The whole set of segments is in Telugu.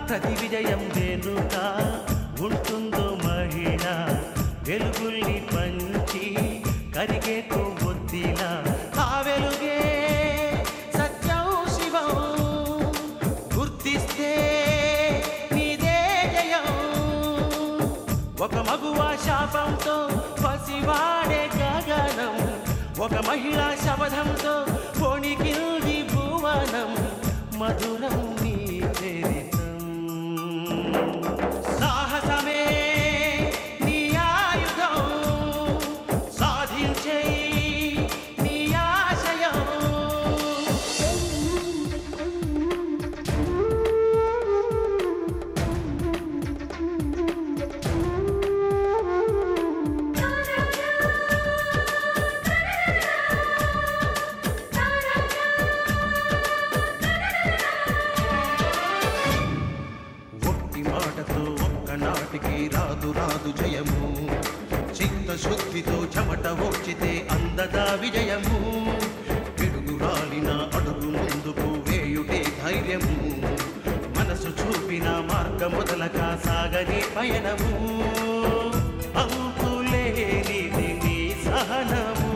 ప్రతి విజయం వెనుక ఉంటుందో మహిళ వెలుగుల్ని పంచి కరిగే కొవ్వొత్తిలా ఆ వెలుగే సత్యం శివం గుర్తిస్తే నీదే జయం ఒక మగువ శాపంతో పసివాడే గగనం ఒక మహిళా శపథంతో పొణికిల్ది భువనం మధురం నీ చరితం సాహసమే నీ ఆయుధం సాధించే నీ ఆశయం నాటికి రాదు రాదు జయము చిత్తశుద్ధితో చెమట ఓర్చితే అందదా విజయము పిడుగు రాలిన అడుగు ముందుకు వేయుటే ధైర్యము మనసు చూపిన మార్గం మొదలక సాగని పయనము అంతులేనిది నీ సహనము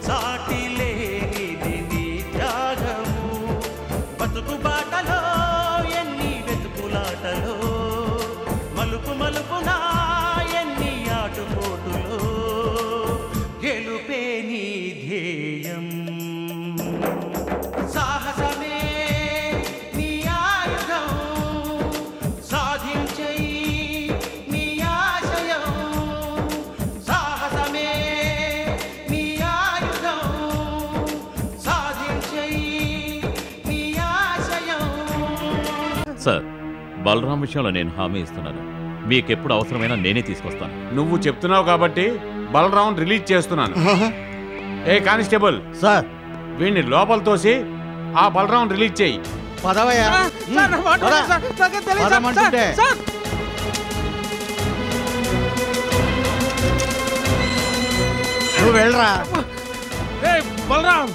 సాటి లేనిది నీ త్యాగము బతుకు బాటలో ఎన్ని వెతుకులాటలో మలుపు మలుపునా ఎన్ని ఆటుపోటులో గెలుపే నీ ధ్యేయం సాహసమే నీ ఆయుధం సాధించే నీ ఆశయం సాహసమే నీ ఆయుధం సాధించే నీ ఆశయం. సార్, బలరాం విషయంలో నేను హామీ ఇస్తున్నాను. మీకెప్పుడు అవసరమైనా నేనే తీసుకొస్తాను. నువ్వు చెప్తున్నావు కాబట్టి బలరాం రిలీజ్ చేస్తున్నాను. ఏ కానిస్టేబుల్ సార్, వీడిని లోపల తోసి ఆ బలరాం రిలీజ్ చేయి. పదవయ్యా. నువ్వు వెళ్ళరా. బలరాం,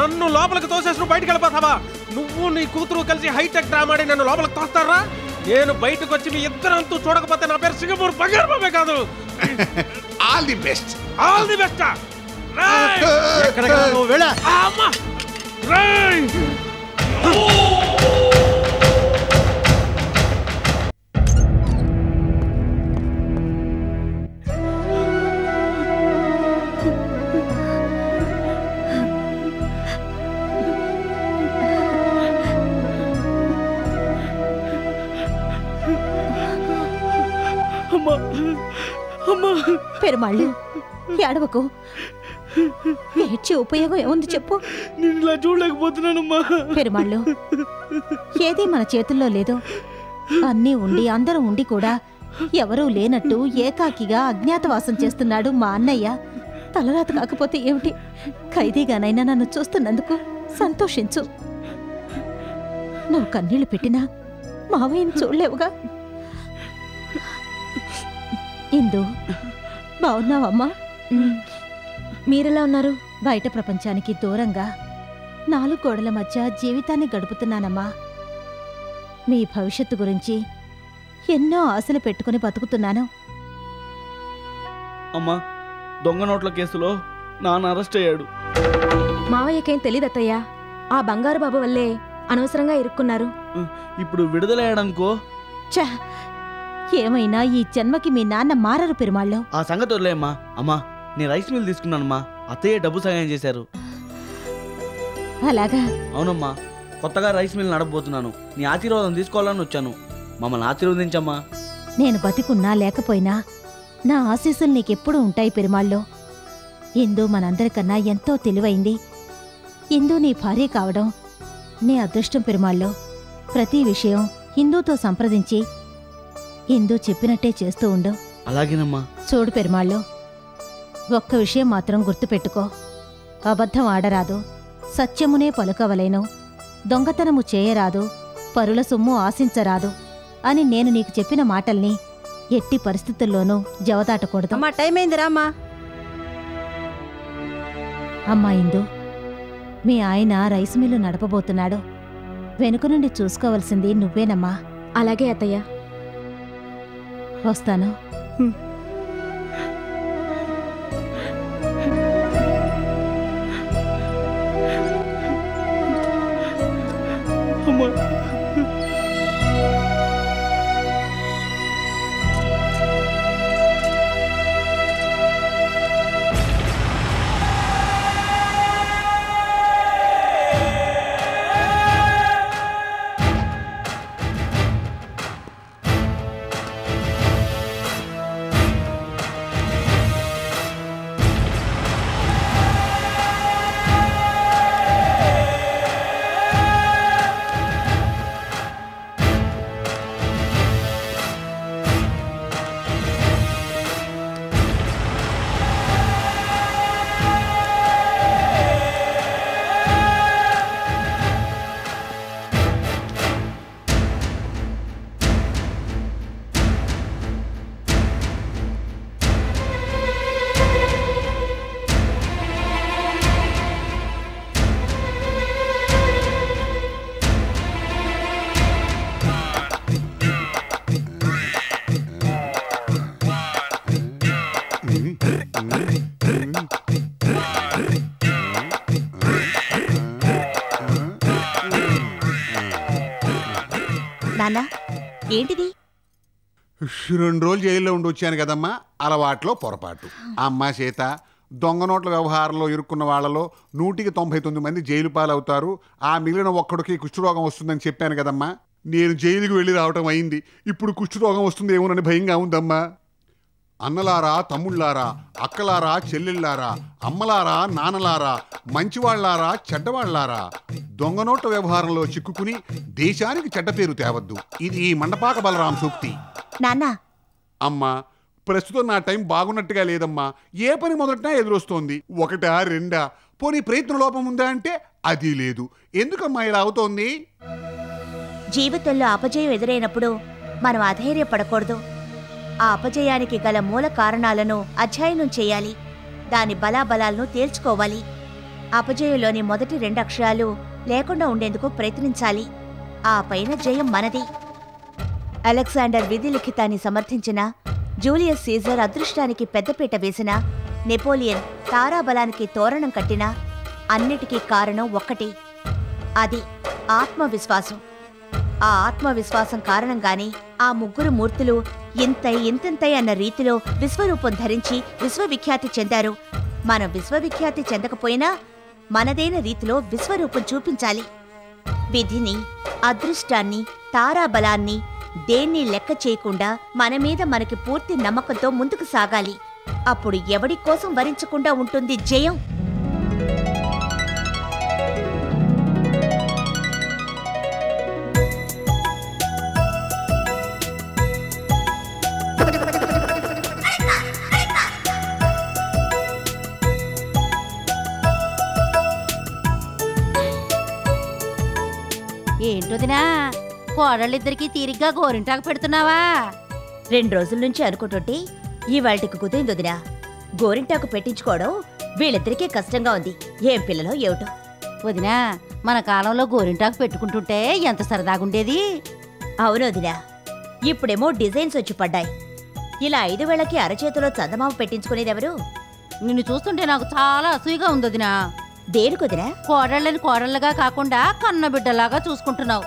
నన్ను లోపలికి తోసేసి నువ్వు బయటకు వెళ్ళిపోతావా? నువ్వు నీ కూతురు కలిసి హైటెక్ డ్రామా ఆడి నన్ను లోపలికి తోస్తారా? నేను బయటకు వచ్చి మీ ఇద్దరంతూ చూడకపోతే నా పేరు సింగపూర్ బంగారు బాబే కాదు. All the best. All the best. నువ్వు వెళ్ళ. పెరుమాళ్ళు, ఏడవకు. ఏడ్చి ఉపయోగం ఏముంది చెప్పు. నేను ఇలా చూడలేకపోతున్నానమ్మా. పెరుమాళ్ళు, ఏది మన చేతుల్లో లేదు. అన్నీ ఉండి అందరం ఉండి కూడా ఎవరూ లేనట్టు ఏకాకిగా అజ్ఞాతవాసం చేస్తున్నాడు మా అన్నయ్య. తలరాత కాకపోతే ఏమిటి, ఖైదీగానైనా నన్ను చూస్తున్నందుకు సంతోషించు. నువ్వు కన్నీళ్లు పెట్టినా మావయ్యని చూడలేవుగా. ఇందు, బావున్నావమ్మా? మీరెలా ఉన్నారు? బయట ప్రపంచానికి దూరంగా 4 గోడల మధ్య జీవితాన్ని గడుపుతున్నానమ్మా. మీ భవిష్యత్తు గురించి ఎన్నో ఆశలు పెట్టుకుని బతుకుతున్నాను. అమ్మా, దొంగ నోట్ల కేసులో నాన్న అరెస్ట్ అయ్యాడు. మావయ్యకేం తెలీదత్తయ్యా. ఆ బంగారు బాబు వల్లే అనవసరంగా ఇరుక్కున్నారు. ఇప్పుడు విడుదలయ్యాడనుకో. ఛ, ఏమైనా ఈ జన్మకి మీ నాన్న మారరు పెరుమాళ్ళు. ఆ సంగతి వదిలేమ్మా. అమ్మా, నేను రైస్ మిల్ తీసుకున్నానమ్మా. అత్తయ్య డబ్బు సహాయం చేశారు. అలాగా? అవునమ్మా, కొత్తగా రైస్ మిల్ నడపబోతున్నాను. నీ ఆశీర్వాదం తీసుకోవాలని వచ్చాను. మమ్మల్ని ఆశీర్వదించమ్మా. నేను బతికున్నా లేకపోయినా నా ఆశీస్సులు నీకెప్పుడూ ఉంటాయి పెరుమాళ్ళు. ఇందు మనందరికన్నా ఎంతో తెలివైంది. ఇందు నీ భార్య కావడం నీ అదృష్టం పెరుమాళ్ళు. ప్రతి విషయం హిందూతో సంప్రదించి ఇందు చెప్పినట్టే చేస్తూ ఉండు. అలాగేనమ్మా. చూడు పెరుమాళ్ళు, ఒక్క విషయం మాత్రం గుర్తుపెట్టుకో. అబద్ధం ఆడరాదు, సత్యమునే పలుకవలేను, దొంగతనము చేయరాదు, పరుల సొమ్ము ఆశించరాదు అని నేను నీకు చెప్పిన మాటల్ని ఎట్టి పరిస్థితుల్లోనూ జవదాటకూడదు. అమ్మా, టైం అయిందిరా అమ్మా. అమ్మా ఇందు, మీ ఆయన రైసు మిల్లు నడపబోతున్నాడు. వెనుక నుండి చూసుకోవలసింది నువ్వేనమ్మా. అలాగే అత్తయ్య. వస్తాను. నాన్న, ఏంటిది? 2 రోజులు జైల్లో ఉండి వచ్చాను కదమ్మా, అలవాట్లో పొరపాటు. అమ్మ సీత, దొంగ నోట్ల వ్యవహారంలో ఇరుక్కున్న వాళ్లలో 199 మంది జైలు పాలవుతారు. ఆ మిగిలిన ఒక్కడికి కుష్ఠరోగం వస్తుందని చెప్పాను కదమ్మా. నేను జైలుకి వెళ్ళి రావటం అయింది. ఇప్పుడు కుష్ఠరోగం వస్తుందేమోనని భయంగా ఉందమ్మా. అన్నలారా, తమ్ముళ్ళారా, అక్కలారా, చెల్లెళ్ళారా, అమ్మలారా, నాన్నలారా, మంచివాళ్లారా, చెడ్డవాళ్లారా, దొంగ నోట్ల వ్యవహారంలో చిక్కుకుని దేశానికి చెడ్డ పేరు తేవద్దు. ఇది ఈ మండపాక బలరాం సూక్తి. నాన్నా, అమ్మా, ప్రస్తుతం నా టైం బాగున్నట్టుగా లేదమ్మా. ఏ పని మొదటినా ఎదురొస్తోంది. 1, 2 పోనీ ప్రయత్న లోపం ఉందా అంటే అది లేదు. ఎందుకమ్మా ఇలా అవుతోంది? జీవితంలో అపజయం ఎదురైనప్పుడు మనం అధైర్యపడకూడదు. ఆ అపజయానికి గల మూల కారణాలను అధ్యయనం చేయాలి. దాని బలాబలాలను తేల్చుకోవాలి. అపజయంలోని మొదటి 2 అక్షరాలు లేకుండా ఉండేందుకు ప్రయత్నించాలి. ఆ పైన జయం మనది. అలెగ్జాండర్ విధి లిఖితాన్ని సమర్థించిన, జూలియస్ సీజర్ అదృష్టానికి పెద్దపీట వేసిన, నెపోలియన్ తారాబలానికి తోరణం కట్టిన, అన్నిటికీ కారణం ఒక్కటి. అది ఆత్మవిశ్వాసం. ఆ ఆత్మవిశ్వాసం కారణంగానే ఆ 3 మూర్తులు ఇంతై అన్న రీతిలో విశ్వరూపం ధరించి విశ్వవిఖ్యాతి చెందారు. మనం విశ్వవిఖ్యాతి చెందకపోయినా మనదైన రీతిలో విశ్వరూపం చూపించాలి. విధిని, అదృష్టాన్ని, తారాబలాన్ని దేన్ని లెక్క చేయకుండా మన మీద మనకి పూర్తి నమ్మకంతో ముందుకు సాగాలి. అప్పుడు ఎవడి కోసం వరించకుండా ఉంటుంది జయం. ఏంటోదినా, కోడళ్ళిద్దరికీ తీరిగ్గా గోరింటాకు పెడుతున్నావా? 2 రోజుల నుంచి అనుకుంటుంటే ఇవాళకి కుదిరిందొదినా. గోరింటాకు పెట్టించుకోవడం వీళ్ళిద్దరికీ కష్టంగా ఉంది. ఏం పిల్లలో ఏమిటో. వదినా, మన కాలంలో గోరింటాకు పెట్టుకుంటుంటే ఎంత సరదాగుండేది. అవునొదినా, ఇప్పుడేమో డిజైన్స్ వచ్చి పడ్డాయి. ఇలా 5 వేళకి అరచేతిలో చందమామ పెట్టించుకునేదెవరు? నిన్ను చూస్తుంటే నాకు చాలా అసూయగా ఉందొదినా. దేనికొదినా? కోడళ్ళని కోడళ్ళగా కాకుండా కన్నబిడ్డలాగా చూసుకుంటున్నావు.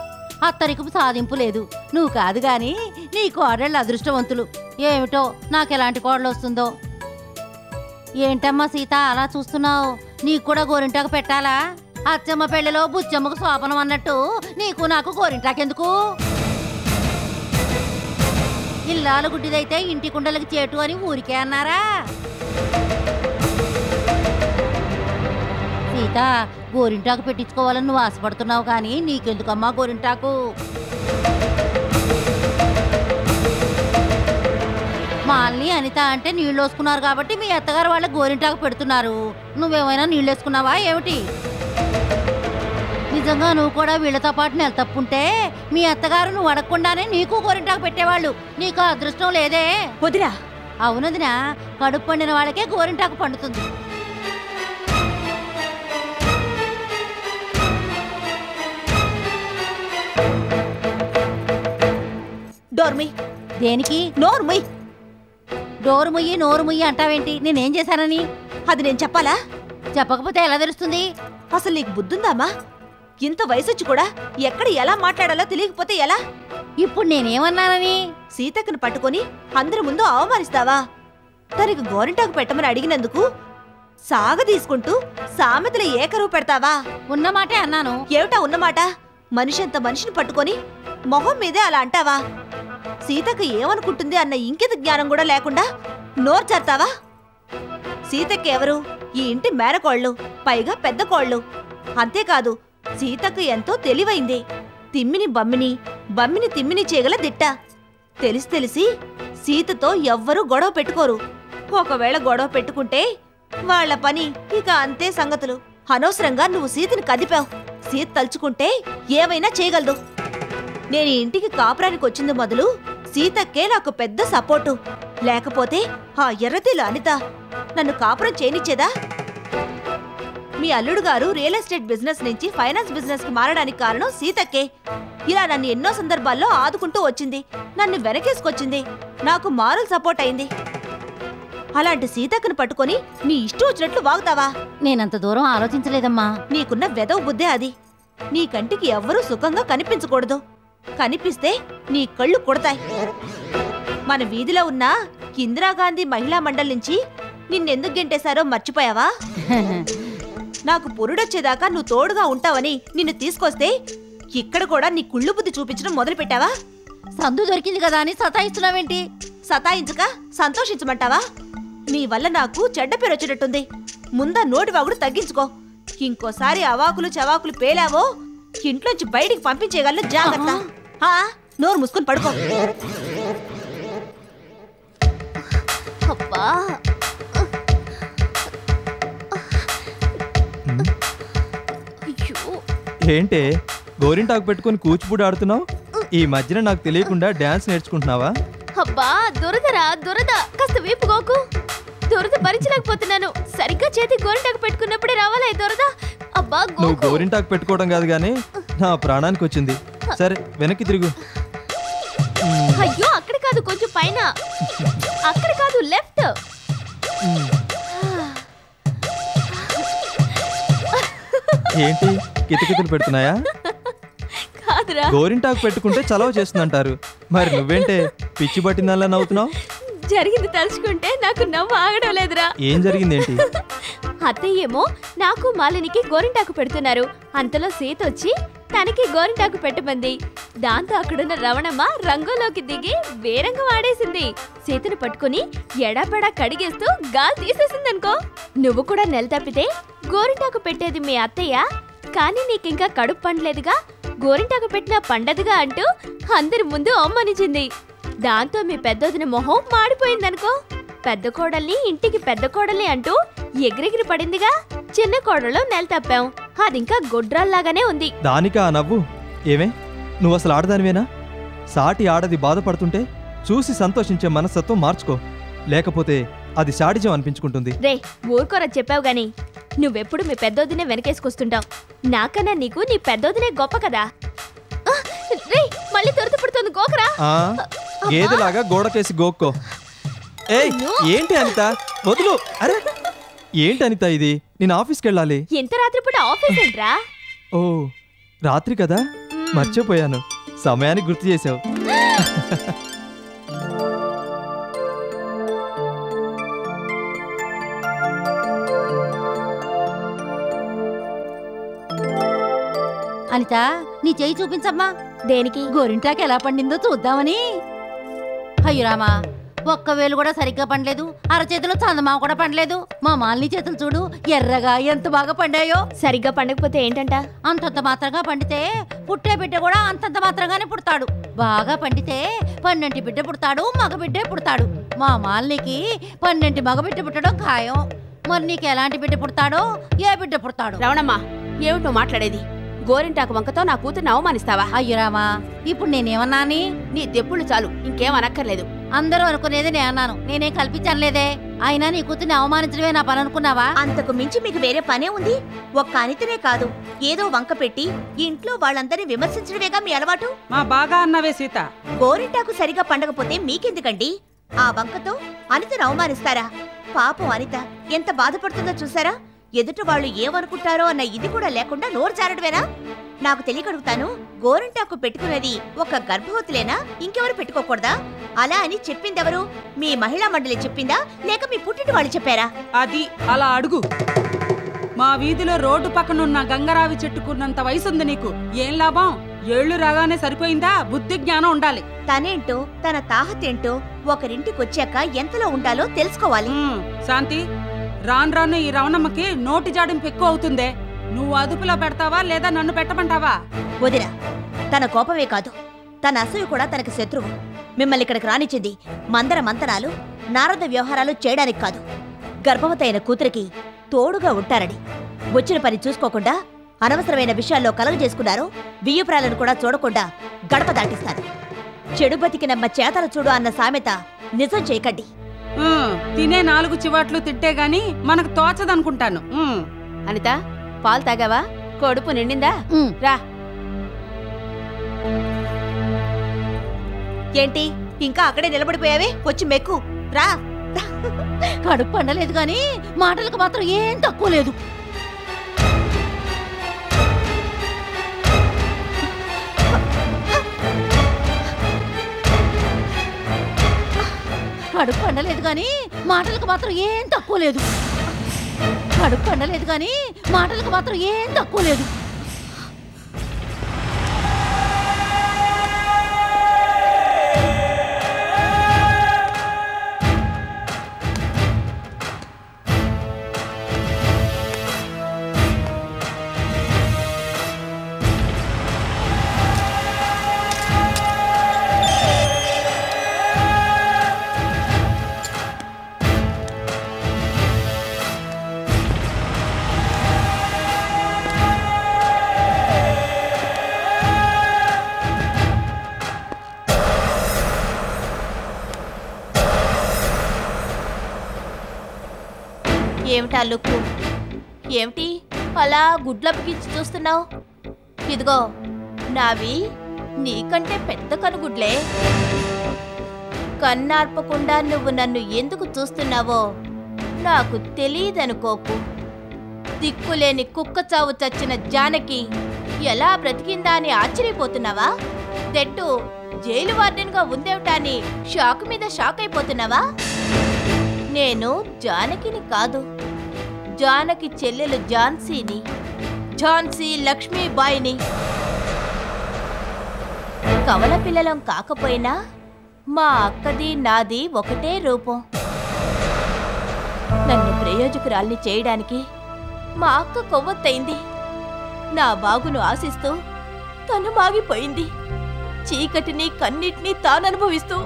అత్తరికపు సాధింపు లేదు. నువ్వు కాదు గాని నీ కోడళ్ళ అదృష్టవంతులు. ఏమిటో నాకెలాంటి కోడలు వస్తుందో. ఏంటమ్మా సీత అలా చూస్తున్నావు? నీకు కూడా గోరింటాకు పెట్టాలా? అచ్చమ్మ పెళ్లిలో బుచ్చమ్మకు శోభనం అన్నట్టు నీకు నాకు గోరింటాకెందుకు? ఇల్లాలు గుడ్డిదైతే ఇంటి కుండలకి చేటు అని ఊరికే అన్నారా? సీత, గోరింటాకు పెట్టించుకోవాలని నువ్వు ఆశపడుతున్నావు కానీ నీకెందుకమ్మా గోరింటాకు? మాల్ని అనిత అంటే నీళ్ళు వేసుకున్నారు కాబట్టి మీ అత్తగారు వాళ్ళకి గోరింటాకు పెడుతున్నారు. నువ్వేమైనా నీళ్ళు వేసుకున్నావా ఏమిటి? నిజంగా నువ్వు కూడా వీళ్ళతో పాటు నెల తప్పుంటే మీ అత్తగారు నువ్వు అడగకుండానే నీకు గోరింటాకు పెట్టేవాళ్ళు. నీకు అదృష్టం లేదే. వదిరా. అవునదినా, కడుపు పండిన వాళ్ళకే గోరింటాకు పండుతుంది. డోర్మి. దేనికి? నోర్మి. నోరు ముయ్యి అంటావేంటి? నేనేం చేశానని? అది నేను చెప్పాలా? చెప్పకపోతే ఎలా తెలుస్తుంది? అసలు నీకు బుద్ధుందామా? ఇంత వయసొచ్చి కూడా ఎక్కడ ఎలా మాట్లాడాలో తెలియకపోతే ఎలా? ఇప్పుడు నేనేమన్నానని? సీతక్కను పట్టుకొని అందరి ముందు అవమానిస్తావా? తనకి గోరింటాకు పెట్టమని అడిగినందుకు సాగ తీసుకుంటూ సామెతలు ఏకరువు పెడతావా? ఉన్నమాటే అన్నాను. ఏమిటా ఉన్నమాట? మనిషి అంత మనిషిని పట్టుకొని మొహం మీదే అలా అంటావా? సీతక్క ఏమనుకుంటుంది అన్న ఇంకిత జ్ఞానం కూడా లేకుండా నోరు చేరతావా? సీతక్క ఎవరు? ఈ ఇంటి మేనకోళ్ళు, పైగా పెద్ద కోళ్ళు. అంతేకాదు సీతక్క ఎంతో తెలివైంది. తిమ్మిని బమ్మిని, బమ్మిని తిమ్మిని చేయగల దిట్ట. తెలిసి సీతతో ఎవ్వరూ గొడవ పెట్టుకోరు. ఒకవేళ గొడవ పెట్టుకుంటే వాళ్ల పని ఇక అంతే సంగతులు. అనవసరంగా నువ్వు సీతని కదిపావు. సీత తలుచుకుంటే ఏమైనా చేయగలదు. నేను ఈ ఇంటికి కాపురానికి వచ్చింది మొదలు సీతక్కే నాకు పెద్ద సపోర్టు. లేకపోతే ఆ ఎర్రతీల అనిత నన్ను కాపురం చేయనిచ్చేదా? మీ అల్లుడు గారు రియల్ ఎస్టేట్ బిజినెస్ నుంచి ఫైనాన్స్ బిజినెస్ కి మారడానికి కారణం సీతక్కే. ఇలా నన్ను ఎన్నో సందర్భాల్లో ఆదుకుంటూ వచ్చింది. నన్ను వెనకేసుకొచ్చింది. నాకు మారల్ సపోర్ట్ అయింది. అలాంటి సీతక్కను పట్టుకొని నీ ఇష్టం వచ్చినట్లు వాగుతావా? నేనంత దూరం ఆలోచించలేదమ్మా. నీకున్న వెదవ బుద్ధే అది. నీ కంటికి ఎవ్వరూ సుఖంగా కనిపించకూడదు. కనిపిస్తే నీ కళ్ళు కొడతాయి. మన వీధిలో ఉన్న ఇందిరాగాంధీ మహిళా మండలి నుంచి నిన్నెందుకు గెంటేశారో మర్చిపోయావా? నాకు పురుడొచ్చేదాకా నువ్వు తోడుగా ఉంటావని నిన్ను తీసుకొస్తే ఇక్కడ కూడా నీ కుళ్ళు బుద్ధి చూపించడం మొదలుపెట్టావా? సందు దొరికింది కదా అని సతాయిస్తున్నావేంటి? సతాయించక సంతోషించమంటావా? నీ వల్ల నాకు చెడ్డ పేరు వచ్చినట్టుంది. ముందా నోటి వాగుడు తగ్గించుకో. ఇంకోసారి అవాకులు చవాకులు పేలావో ఇంట్లోంచి బయటికి పంపించేయగలను. జాగ్రత్త. నోరు మూసుకొని పడుకో. అబ్బా ఏంటే గోరింటాకు పెట్టుకుని కూచిపూడి ఆడుతున్నావు? ఈ మధ్యన నాకు తెలియకుండా డాన్స్ నేర్చుకుంటున్నావా? అబ్బా దురదరా దురద. కాస్త వీపుకోకు. దురద భరించలేకపోతున్నాను. సరిగ్గా చేతి గోరింటాకు పెట్టుకున్నప్పుడే రావాలా ఈ దురద? అబ్బా నువ్వు గోరింటాకు పెట్టుకోవడం కాదు గానీ నా ప్రాణానికి వచ్చింది. సరే వెనక్కి తిరుగు. అయ్యో అక్కడ కాదు, కొంచెం పైన. అక్కడ కాదు, లెఫ్ట్. ఏంటి కితకితలు పెడుతున్నాయా? కాదురా, గోరింటాకు పెట్టుకుంటే చలవ చేస్తుందంటారు. మరి నువ్వేంటే పిచ్చి పట్టిందల్లా నవ్వుతున్నావు? జరిగింది తలుచుకుంటే నాకు నవ్వు ఆగడం లేదురా. ఏం జరిగిందేంటి? అత్తయ్యేమో నాకు మాలినికి గోరింటాకు పెడుతున్నారు. అంతలో సీత వచ్చి తనకి గోరింటాకు పెట్టమంది. దాంతో అక్కడున్న రవణమ్మ రంగంలోకి దిగి వేరంగా వాడేసింది. సీతను పట్టుకుని ఎడాపెడా కడిగేస్తూ గాలి తీసేసిందనుకో. నువ్వు కూడా నెల తప్పితే గోరింటాకు పెట్టేది మీ అత్తయ్య, కానీ నీకింకా కడుపు పండలేదుగా, గోరింటాకు పెట్టినా పండదుగా అంటూ అందరి ముందు అవమానించింది. దాంతో మీ పెద్దొదిన మొహం మాడిపోయిందనుకో. పెద్ద కోడల్ని ఇంటికి పెద్ద కోడల్ని అంటూ ఎగిరెగిరి పడిందిగా. చిన్న కోడలో నెల తప్పాం. అదింకా గొడ్రాల్లాగానే ఉంది. దానికా నవ్వు? ఏమే నువ్వు అసలు ఆడదానివేనా? సాటి ఆడది బాధపడుతుంటే చూసి సంతోషించే మనస్తత్వం మార్చుకో, లేకపోతే అది శాడిజం అనిపించుకుంటుంది. రే ఊరుకోరా చెప్పావు గాని, నువ్వెప్పుడు మీ పెద్దోదినే వెనకేసుకొస్తుంటావు. నాకన్నా నీకు నీ పెద్దోదినే గొప్ప కదా. రే మళ్ళీ దొరత పుడుతుంది, గోకరా. గేదెలాగా గోడకేసి గోక్కో. ఏయ్ ఏంటి అనిత, వదులు. అరే ఏంటి అనిత ఇది? నేను ఆఫీస్కి వెళ్ళాలి. ఎంత రాత్రి పూట ఆఫీస్ ఏంట్రా? ఓ రాత్రి కదా, మర్చిపోయాను. సమయానికి గుర్తు చేసావు. అనిత నీ చెయ్యి చూపించమ్మా. దేనికి? గోరింటాకి ఎలా పండిందో చూద్దామని. అయ్యో రామా, ఒక్క వేలు కూడా సరిగ్గా పండలేదు. అరచేతిలో చందమామ కూడా పండలేదు. మా మాలిని చేతులు చూడు ఎర్రగా ఎంత బాగా పండాయో. సరిగ్గా పండకపోతే ఏంటంట? అంతంత మాత్రంగా పండితే పుట్టే బిడ్డ కూడా అంతంత మాత్రంగానే పుడతాడు. బాగా పండితే 12 బిడ్డ పుడతాడు, మగ బిడ్డే పుడతాడు. మా మాలినికి 12 మగ బిడ్డ పుట్టడం ఖాయం. మరి నీకు ఎలాంటి బిడ్డ పుడతాడో, ఏ బిడ్డ పుడతాడు? రవణమ్మ ఏమిటో మాట్లాడేది? గోరింటాకు వంకతో నా కూతుర్ని అవమానిస్తావా? అయ్యో రామా, ఇప్పుడు నేనేమన్నాని? నీ తెప్పుళ్ళు చాలు, ఇంకేం అనక్కర్లేదు. అందరూ అనుకునేది నేను అన్నాను, నేనేం కల్పించలేదే. అయినా నీ కూతుర్ని అవమానించడమే నా పని అనుకున్నావా? అంతకు మించి మీకు వేరే పనే ఉంది? ఒక్క అనితనే కాదు, ఏదో వంక పెట్టి ఇంట్లో వాళ్ళందరినీ విమర్శించడమేగా మీ అలవాటు. మా బాగా అన్నవే సీత. గోరింటాకు సరిగా పండగపోతే మీకెందుకండి? ఆ వంకతో అనితను అవమానిస్తారా? పాపం అనిత ఎంత బాధపడుతుందో చూసారా? ఎదుటి వాళ్ళు ఏమనుకుంటారో అన్న ఇది కూడా లేకుండా నోరు జారడమేనా? నాకు తెలియకడుగుతాను, గోరింటాకు పెట్టుకునేది ఒక గర్భవతులేనా? ఇంకెవరు పెట్టుకోకూడదా? అలా అని చెప్పిందెవరు? మీ మహిళా మండలి చెప్పిందా, లేక మీ పుట్టింటి వాళ్ళు చెప్పారా? అది అలా అడుగు. మా వీధిలో రోడ్డు పక్కనున్న గంగరావి చెట్టుకున్నంత వయసుంది నీకు. ఏం లాభం? ఏళ్లు రాగానే సరిపోయిందా? బుద్ధి జ్ఞానం ఉండాలి. తనేంటో తన తాహతేంటో ఒకరింటికొచ్చాక ఎంతలో ఉండాలో తెలుసుకోవాలి. శాంతి, రాను రాను ఈ రవణమ్మకి నోటి జాడింపు ఎక్కువ అవుతుందే. నువ్వు అదుపులో పెడతావా లేదా నన్ను పెట్టమంటావా? వదిరా, తన కోపమే కాదు, తన అసూయ కూడా తనకి శత్రువు. మిమ్మల్ని ఇక్కడికి రానిచ్చింది మందర మంతనాలు, నారద వ్యవహారాలు చేయడానికి కాదు, గర్భవతైన కూతురికి తోడుగా ఉంటారని. వచ్చిన పని చూసుకోకుండా అనవసరమైన విషయాల్లో కలుగజేసుకున్నారు. వియ్యపురాలను కూడా చూడకుండా గడప దాటిస్తారు. చెడు బతికినమ్మ చేతలు చూడు అన్న సామెత నిజం చేయకండి. తినే 4 చివాట్లు తింటే గాని మనకు తోచదనుకుంటాను. అనిత, పాలు తాగావా? కడుపు నిండిందా? రా. ఏంటి ఇంకా అక్కడే నిలబడిపోయావే? వచ్చి మెక్కు రా. కడుపు పండలేదు గాని మాటలకు మాత్రం ఏం తక్కువ లేదు. కడుపు పండలేదు గాని మాటలకు మాత్రం ఏం తక్కువ లేదు. కడుపు పండలేదు గాని మాటలకు మాత్రం ఏం తక్కువ లేదు. ఏమిటా లుక్కు? ఏమిటి అలా గుడ్లప్పగించి చూస్తున్నావు? ఇదిగో నావి నీకంటే పెద్ద కనుగుడ్లే. కన్నార్పకుండా నువ్వు నన్ను ఎందుకు చూస్తున్నావో నాకు తెలియదనుకోకు. దిక్కులేని కుక్క చావు చచ్చిన జానకి ఎలా బ్రతికిందా అని ఆశ్చర్యపోతున్నావా? తెట్టు జైలు వార్డెన్గా ఉందేమిటా అని షాక్ మీద షాక్ అయిపోతున్నావా? నేను జానకిని కాదు, జానకి చెల్లెలు ఝాన్సీని, ఝాన్సీ లక్ష్మీబాయిని. కవల పిల్లలం కాకపోయినా మా అక్కది నాది ఒకటే రూపం. నన్ను ప్రయోజకురాల్ని చేయడానికి మా అక్క కొవ్వొత్తైంది. నా బాగును ఆశిస్తూ తను మాగిపోయింది. చీకటిని కన్నిటిని తాననుభవిస్తూ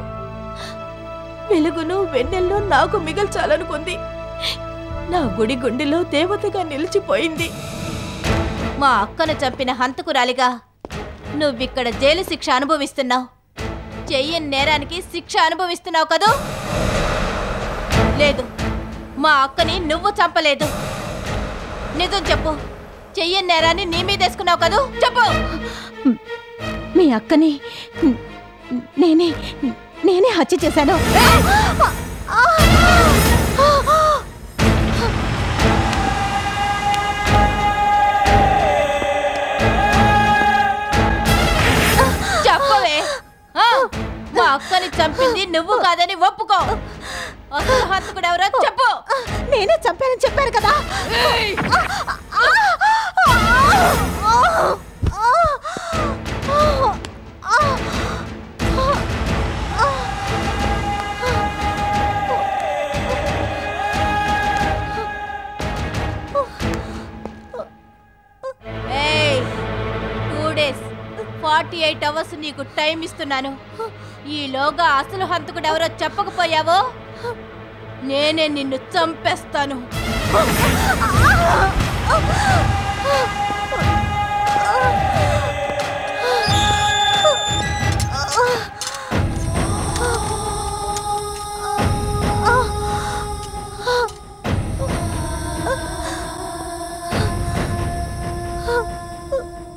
వెలుగును వెన్నెల్లో నాకు మిగల్చాలనుకుంది. నా గుడి గుండెలో దేవతగా నిలిచిపోయింది. మా అక్కను చంపిన హంతకురాలిగా నువ్విక్కడ జైలు శిక్ష అనుభవిస్తున్నావు. చెయ్యని నేరానికి శిక్ష అనుభవిస్తున్నావు కదూ? లేదు, మా అక్కని నువ్వు చంపలేదు. నిజం చెప్పు, చెయ్యని నేరాన్ని నీ మీదేసుకున్నావు కదూ? చెప్పు. మీ అక్కని నేనే హత్య చేశాను. చెప్పవే, మా అక్కని చంపింది నువ్వు కాదని ఒప్పుకో. అసలు హంతకుడు ఎవరో చెప్పు. నేనే చంపానని చెప్పాను కదా. ఏయ్, 2 days 48 hours నీకు టైం ఇస్తున్నాను. ఈలోగా అసలు హంతకుడు ఎవరో చెప్పకపోయావో నేనే నిన్ను చంపేస్తాను.